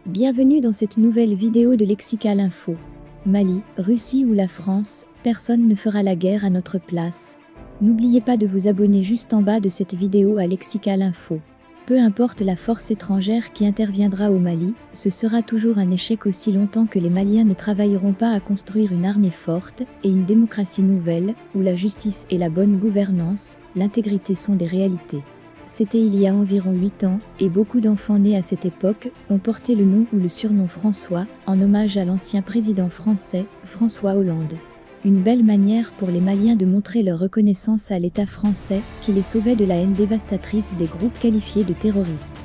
Bienvenue dans cette nouvelle vidéo de Lexical Info. Mali, Russie ou la France, personne ne fera la guerre à notre place. N'oubliez pas de vous abonner juste en bas de cette vidéo à Lexical Info. Peu importe la force étrangère qui interviendra au Mali, ce sera toujours un échec aussi longtemps que les Maliens ne travailleront pas à construire une armée forte et une démocratie nouvelle, où la justice et la bonne gouvernance, l'intégrité sont des réalités. C'était il y a environ 8 ans, et beaucoup d'enfants nés à cette époque ont porté le nom ou le surnom François, en hommage à l'ancien président français, François Hollande. Une belle manière pour les Maliens de montrer leur reconnaissance à l'État français, qui les sauvait de la haine dévastatrice des groupes qualifiés de terroristes.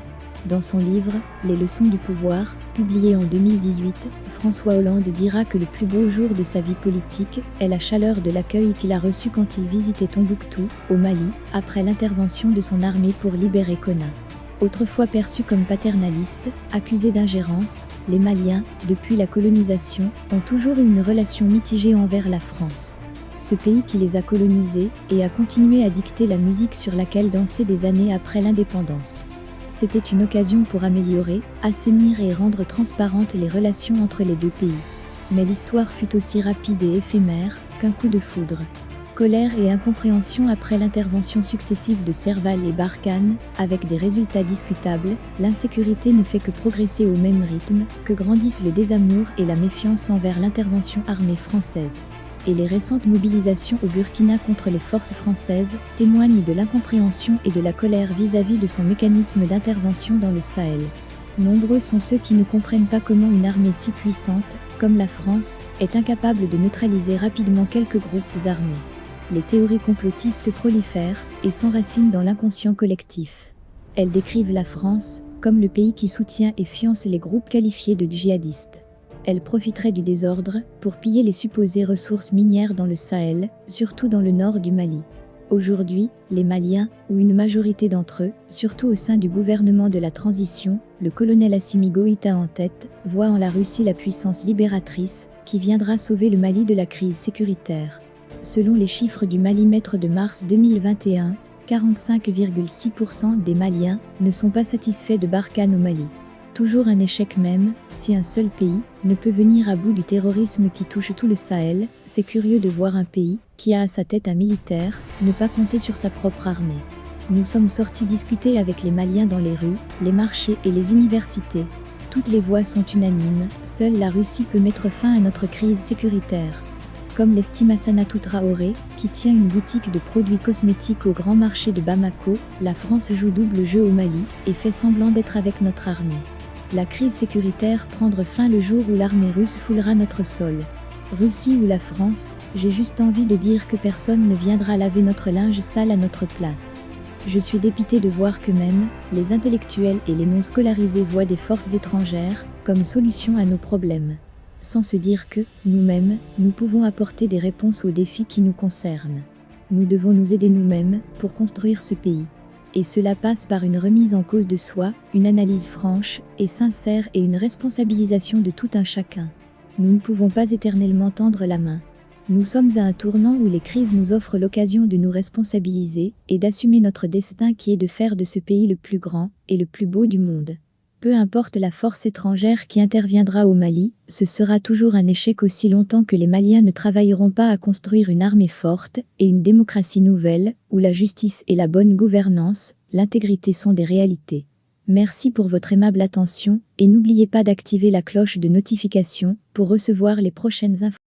Dans son livre « Les leçons du pouvoir », publié en 2018, François Hollande dira que le plus beau jour de sa vie politique est la chaleur de l'accueil qu'il a reçu quand il visitait Tombouctou, au Mali, après l'intervention de son armée pour libérer Konna. Autrefois perçus comme paternalistes, accusés d'ingérence, les Maliens, depuis la colonisation, ont toujours eu une relation mitigée envers la France. Ce pays qui les a colonisés et a continué à dicter la musique sur laquelle danser des années après l'indépendance. C'était une occasion pour améliorer, assainir et rendre transparentes les relations entre les deux pays. Mais l'histoire fut aussi rapide et éphémère qu'un coup de foudre. Colère et incompréhension après l'intervention successive de Serval et Barkhane, avec des résultats discutables, l'insécurité ne fait que progresser au même rythme que grandissent le désamour et la méfiance envers l'intervention armée française. Et les récentes mobilisations au Burkina contre les forces françaises témoignent de l'incompréhension et de la colère vis-à-vis de son mécanisme d'intervention dans le Sahel. Nombreux sont ceux qui ne comprennent pas comment une armée si puissante, comme la France, est incapable de neutraliser rapidement quelques groupes armés. Les théories complotistes prolifèrent et s'enracinent dans l'inconscient collectif. Elles décrivent la France comme le pays qui soutient et finance les groupes qualifiés de djihadistes. Elle profiterait du désordre pour piller les supposées ressources minières dans le Sahel, surtout dans le nord du Mali. Aujourd'hui, les Maliens, ou une majorité d'entre eux, surtout au sein du gouvernement de la transition, le colonel Assimi Goïta en tête, voient en la Russie la puissance libératrice qui viendra sauver le Mali de la crise sécuritaire. Selon les chiffres du Malimètre de mars 2021, 45,6% des Maliens ne sont pas satisfaits de Barkhane au Mali. Toujours un échec même, si un seul pays ne peut venir à bout du terrorisme qui touche tout le Sahel, c'est curieux de voir un pays, qui a à sa tête un militaire, ne pas compter sur sa propre armée. Nous sommes sortis discuter avec les Maliens dans les rues, les marchés et les universités. Toutes les voix sont unanimes, seule la Russie peut mettre fin à notre crise sécuritaire. Comme l'estime Assanatou Traoré, qui tient une boutique de produits cosmétiques au grand marché de Bamako, la France joue double jeu au Mali et fait semblant d'être avec notre armée. La crise sécuritaire prendra fin le jour où l'armée russe foulera notre sol. Russie ou la France, j'ai juste envie de dire que personne ne viendra laver notre linge sale à notre place. Je suis dépité de voir que même les intellectuels et les non scolarisés voient des forces étrangères comme solution à nos problèmes. Sans se dire que, nous-mêmes, nous pouvons apporter des réponses aux défis qui nous concernent. Nous devons nous aider nous-mêmes pour construire ce pays. Et cela passe par une remise en cause de soi, une analyse franche et sincère et une responsabilisation de tout un chacun. Nous ne pouvons pas éternellement tendre la main. Nous sommes à un tournant où les crises nous offrent l'occasion de nous responsabiliser et d'assumer notre destin qui est de faire de ce pays le plus grand et le plus beau du monde. Peu importe la force étrangère qui interviendra au Mali, ce sera toujours un échec aussi longtemps que les Maliens ne travailleront pas à construire une armée forte et une démocratie nouvelle, où la justice et la bonne gouvernance, l'intégrité sont des réalités. Merci pour votre aimable attention et n'oubliez pas d'activer la cloche de notification pour recevoir les prochaines informations.